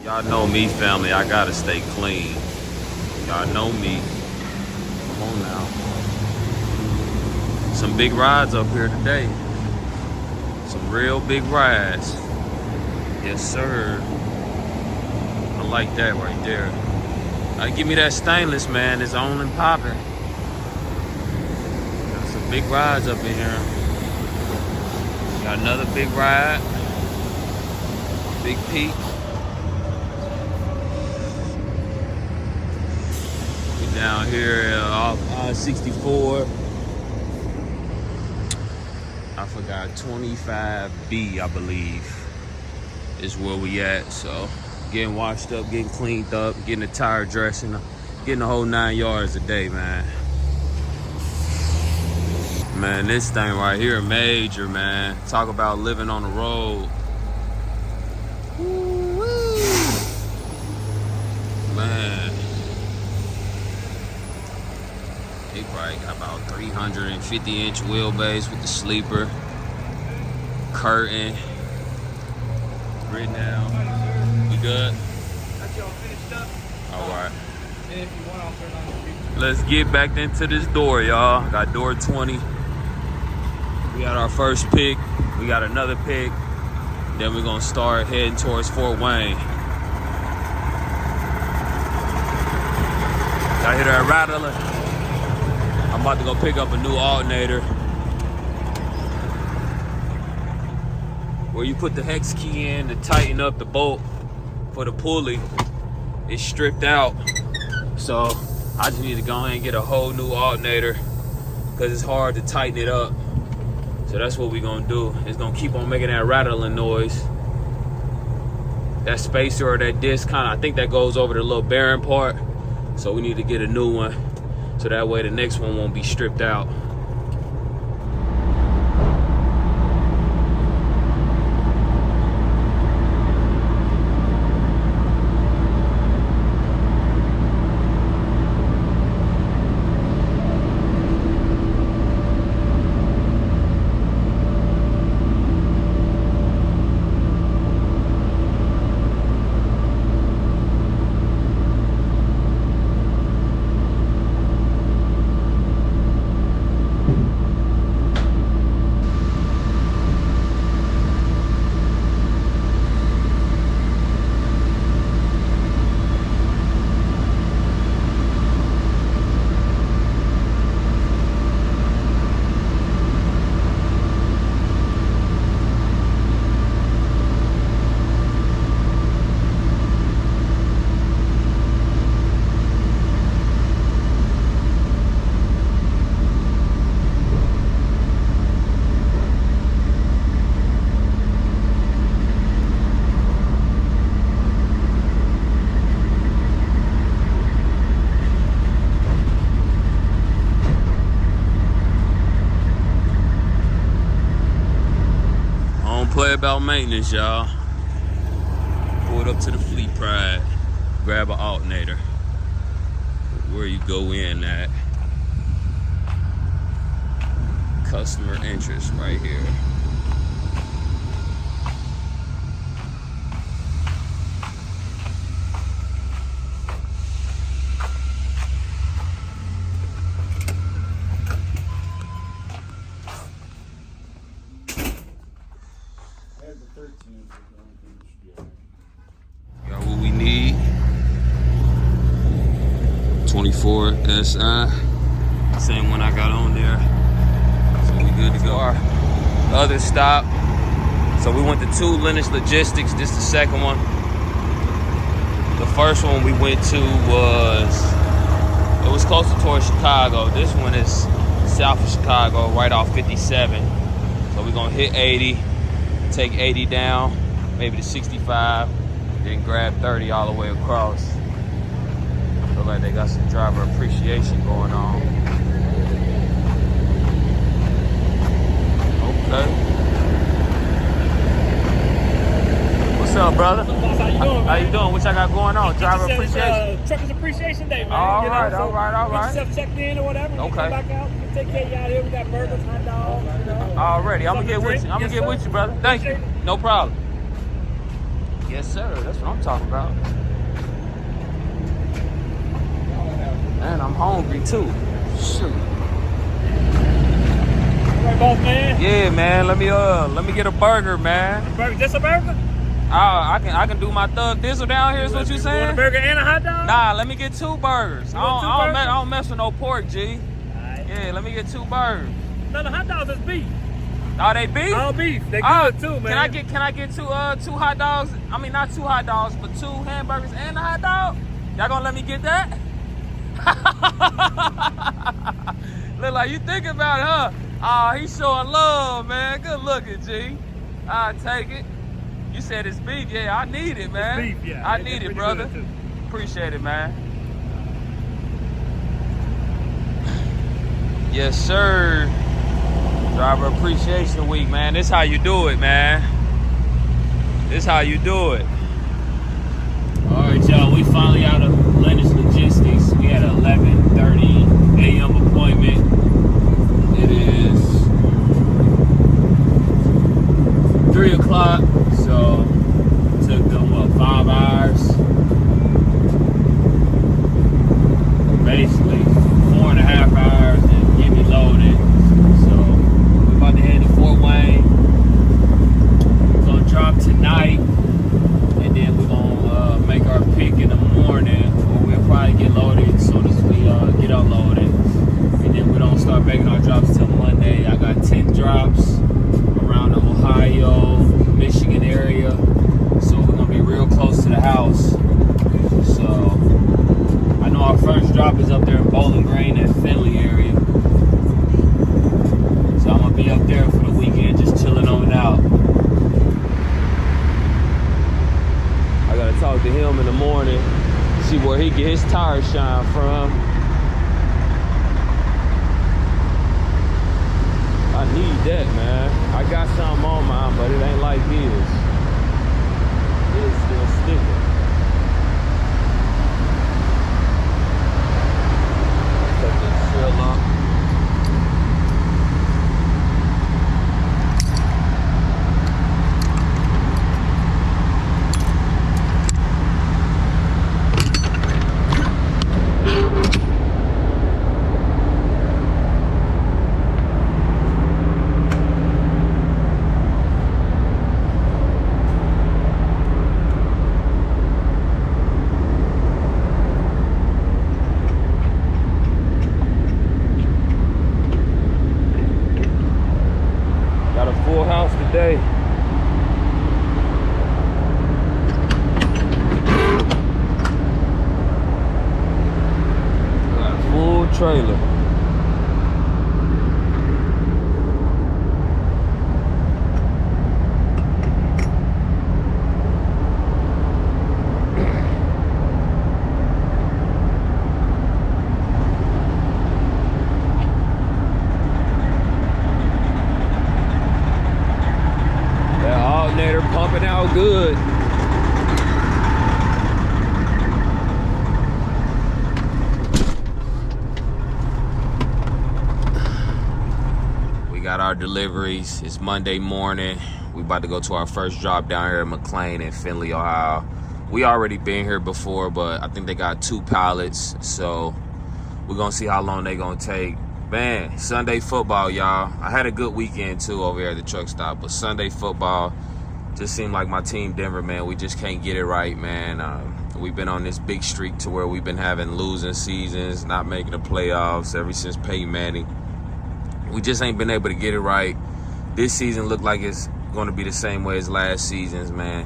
Y'all know me, family. I gotta stay clean. Y'all know me. Come on now. Some big rides up here today. Some real big rides. Yes, sir. I like that right there. Give me that stainless, man. It's on and popping. Got some big rides up in here. Got another big ride. Big peak. We down here off I-64. I forgot 25B, I believe, is where we at. So getting washed up, getting cleaned up, getting the tire dressing, getting the whole 9 yards a day, man. Man, this thing right here, major, man. Talk about living on the road. Woo-wee. Man. He probably got about 350-inch wheelbase with the sleeper, curtain, written down. We good? Got y'all finished up. All right. And if you want, I'll turn on the speaker. Let's get back into this door, y'all. Got door 20. We got our first pick. We got another pick. Then we're gonna start heading towards Fort Wayne. Y'all hear that rattling? I'm about to go pick up a new alternator. Where you put the hex key in to tighten up the bolt for the pulley, it's stripped out. So I just need to go ahead and get a whole new alternator because it's hard to tighten it up. So that's what we're gonna do. It's gonna keep on making that rattling noise. That spacer or that disc I think that goes over the little bearing part. So we need to get a new one. So that way the next one won't be stripped out. Play about maintenance, y'all. Pulled up to the Fleet Pride, grab an alternator. Where you go in at. Customer interest right here. Got what we need. 24 SI. Same one I got on there. So we good to go. Our other stop. So we went to 2 Lennox Logistics. This is the second one. The first one we went to was closer towards Chicago. This one is south of Chicago, right off 57. So we're gonna hit 80. Take 80 down, maybe to 65, then grab 30 all the way across. Look like they got some driver appreciation going on. Okay. What's What's up, brother? How you doing, man? How you doing? What y'all got going on? Driver appreciation. Truckers Appreciation Day, man. All right. Get yourself checked in or whatever. Okay. Come back out. We take care of you out here. We got burgers, hot dogs. Already. I'm gonna get with you. I'm Yes, gonna get sir. with you, brother. Thank you. Appreciate it. No problem. Yes, sir. That's what I'm talking about. Man, I'm hungry too. Shoot. All right, boss man. Yeah, man. Let me get a burger, man. Burger, just a burger? I can do my thug thizzle down here. Is what you Want a saying? burger and a hot dog? Nah, let me get 2 burgers. You want 2 burgers? I don't mess with no pork, G. Alright. Yeah, let me get 2 burgers. No, the hot dogs is beef. Are they beef? All beef. They good too, man. Can I get two hot dogs? I mean, not 2 hot dogs, but 2 hamburgers and a hot dog? Y'all gonna let me get that? Look like you thinking about it, huh? Oh, he's showing love, man. Good looking, G. I'll take it. You said it's beef. Yeah, I need it, man. It's beef, yeah. I need it, brother. Appreciate it, man. Yes, sir. Driver Appreciation Week, man. This how you do it, man. This how you do it. All right, y'all. We finally out of Lennox Logistics. We had an 11:30 a.m. appointment. It is 3 o'clock, so it took them 5 hours. Basically 4.5 hours and get me loaded. So we're about to head to Fort Wayne. We're gonna drop tonight, and then we're gonna make our pick in the morning, or we'll probably get loaded as soon as we get unloaded. And then we don't start making our drops till Monday. I got 10 drops around the Ohio, Michigan area, so we're gonna be real close to the house. So I know our first drop is up there in Bowling Green and Finley area. So I'm gonna be up there for the weekend, just chilling on out. I gotta talk to him in the morning, see where he get his tire shine from. I need that, man. I got something on mine, but it ain't like his. It's still sticking. Take this seal up. Got a full house today. Got a full trailer. That alternator pumping out good. We got our deliveries. It's Monday morning. We about to go to our first drop down here at McLean in Finley, Ohio. We already been here before, but I think they got 2 pallets, so we're gonna see how long they gonna take. Man, Sunday football, y'all. I had a good weekend too over here at the truck stop, but Sunday football just seemed like my team Denver, man, we just can't get it right, man. We've been on this big streak to where we've been having losing seasons, not making the playoffs ever since Peyton Manning. We just ain't been able to get it right. This season looked like it's going to be the same way as last season's, man.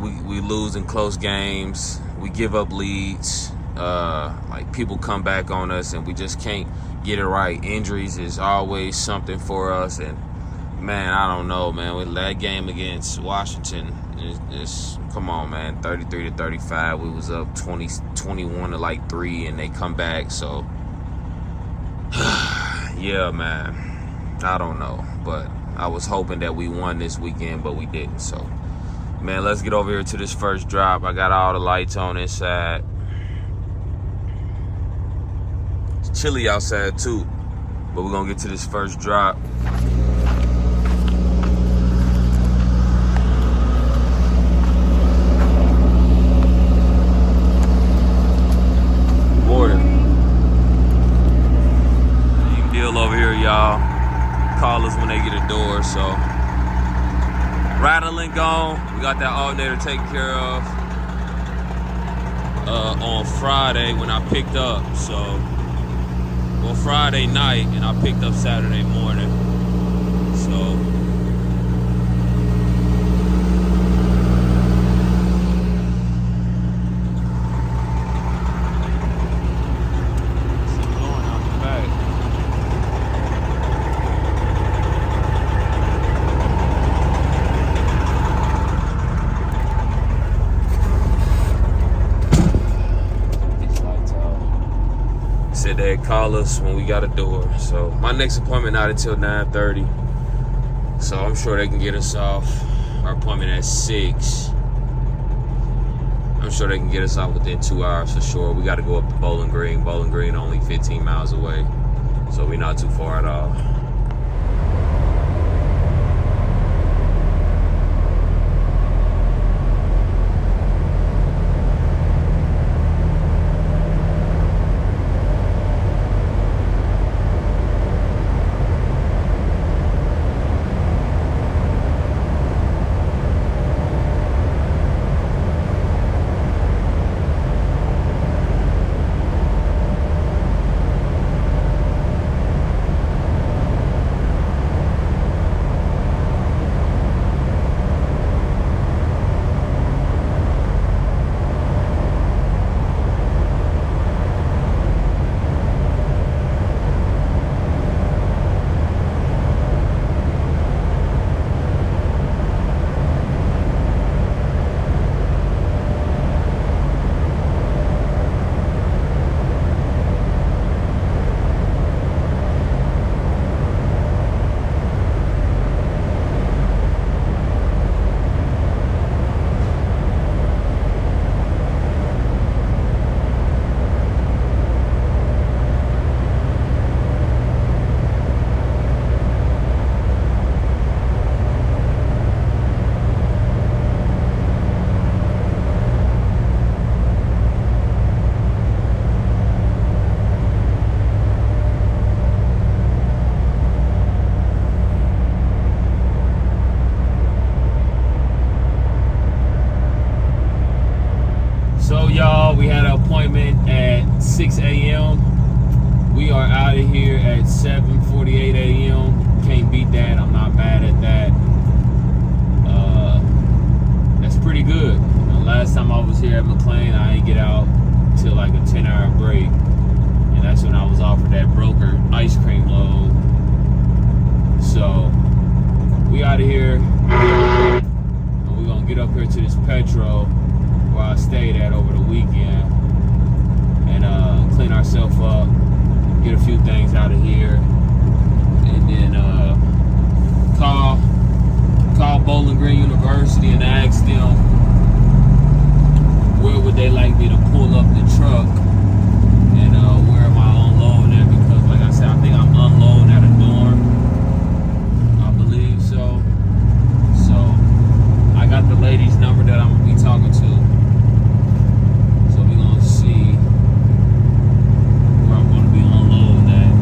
We lose in close games. We give up leads. Like people come back on us and we just can't get it right. Injuries is always something for us, and man, I don't know, man. With that game against Washington, it's come on, man, 33-35. We was up 21 to like 3, and they come back. So yeah, man, I don't know, but I was hoping that we won this weekend, but we didn't. So Man, let's get over here to this first drop. I got all the lights on inside. It's chilly outside too, but we're gonna get to this first drop. Over here, y'all. Call us when they get a door. So rattling gone. We got that alternator taken care of on Friday when I picked up. So well, Friday night, and I picked up Saturday morning. So said they'd call us when we got a door. So my next appointment not until 9:30. So I'm sure they can get us off. Our appointment at 6. I'm sure they can get us off within 2 hours for sure. We got to go up to Bowling Green. Bowling Green only 15 miles away. So we're not too far at all. So y'all, we had an appointment at 6 a.m. We are out of here at 7:48 a.m. Can't beat that. I'm not bad at that. That's pretty good. Last time I was here at McLean, I didn't get out till like a 10-hour break. And that's when I was offered that broker ice cream load. So we out of here. And we're gonna get up here to this Petro where I stayed at over the weekend and clean ourselves up, get a few things out of here, and then call Bowling Green University and ask them where would they like me to pull up the truck and where am I unloading at, because like I said, I think I'm unloading at a dorm, I believe so. So I got the lady's number that I'm gonna be talking to. See where I'm going to be unloading at.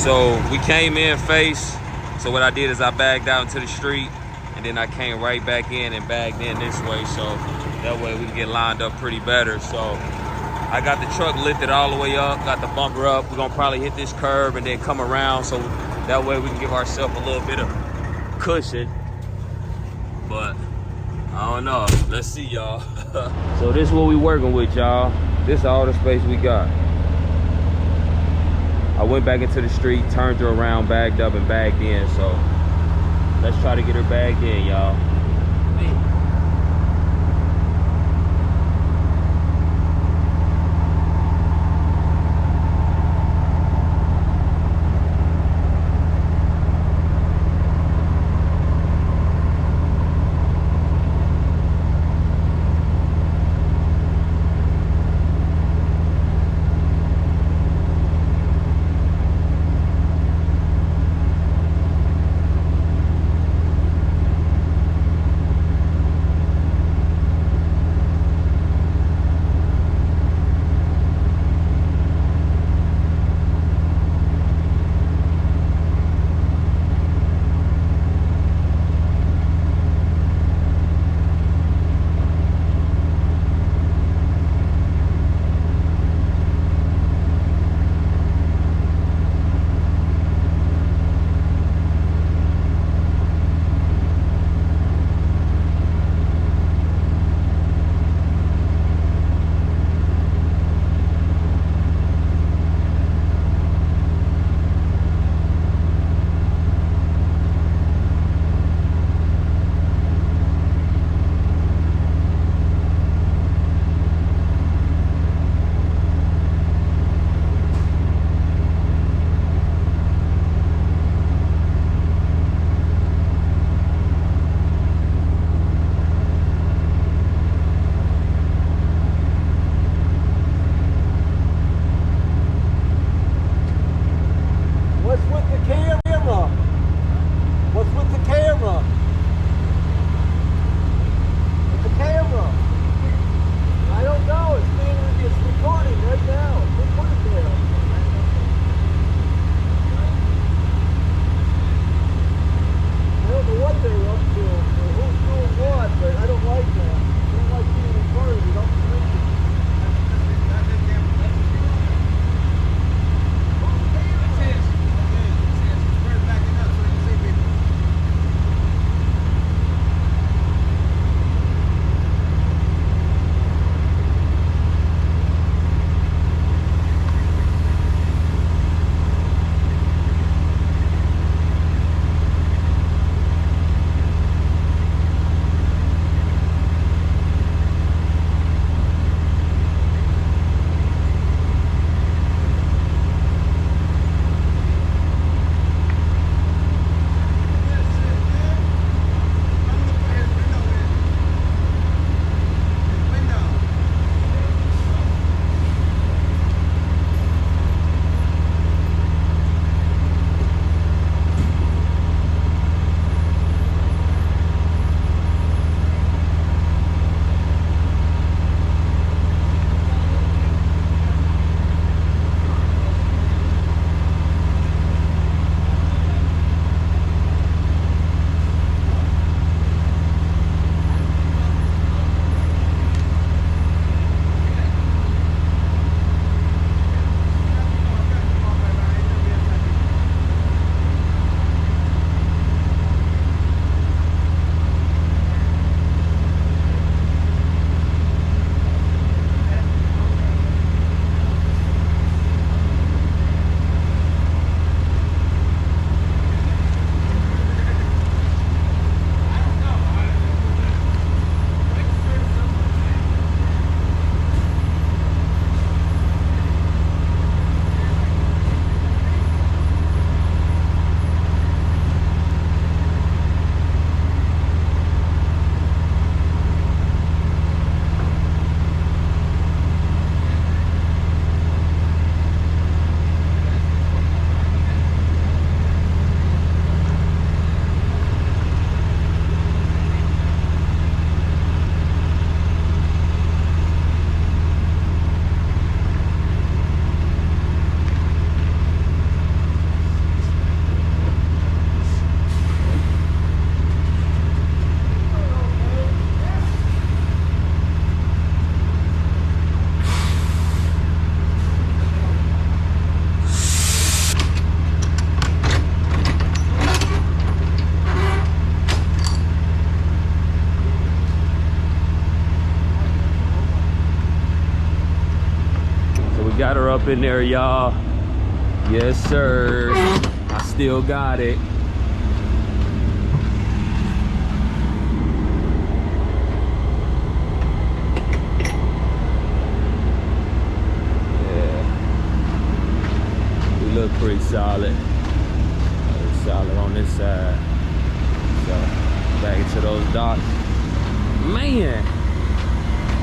So we came in face. So what I did is I bagged out into the street, and then I came right back in and bagged in this way. So that way we can get lined up pretty better. So I got the truck lifted all the way up, got the bumper up. We're gonna probably hit this curb and then come around, so that way we can give ourselves a little bit of cushion. But I don't know, let's see, y'all. So this is what we working with, y'all. This is all the space we got. I went back into the street, turned her around, bagged up and bagged in. So let's try to get her bagged in, y'all. Got her up in there, y'all. Yes, sir. I still got it. Yeah. We look pretty solid. Pretty solid on this side. So, back into those docks. Man.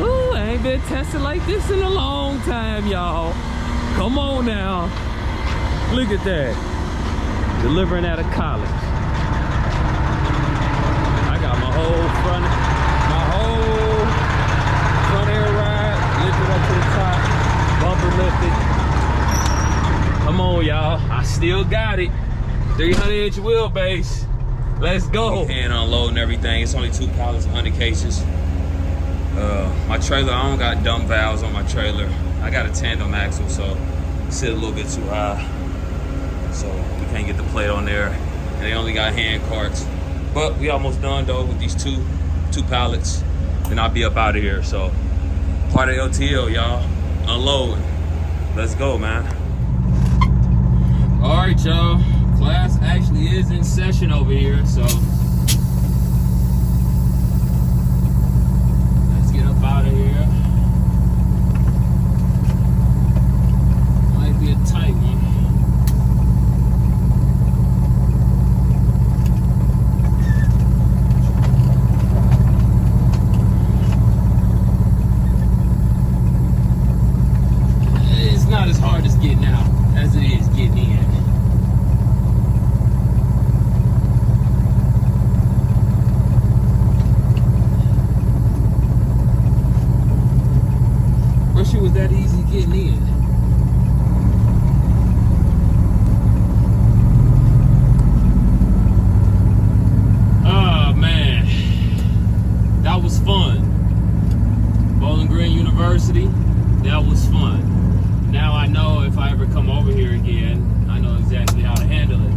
Ooh, I ain't been tested like this in a long time, y'all. Come on now. Look at that. Delivering out of college. I got my whole front air ride lifted up to the top, bumper lifted. Come on, y'all. I still got it. 300-inch wheelbase. Let's go. And unloading everything. It's only 2 pallets, 100 cases. My trailer, I don't got dump valves on my trailer. I got a tandem axle, so it's sit a little bit too high. So we can't get the plate on there. And they only got hand carts. But we almost done though with these two pallets. Then I'll be up out of here. So part of LTL, y'all. Unloading. Let's go, man. All right, y'all. Class actually is in session over here, so let's get up out of here. Might be a tight one. It's not as hard as getting out as it is getting in. It was that easy getting in. Oh man, that was fun. Bowling Green University, that was fun. Now I know if I ever come over here again, I know exactly how to handle it.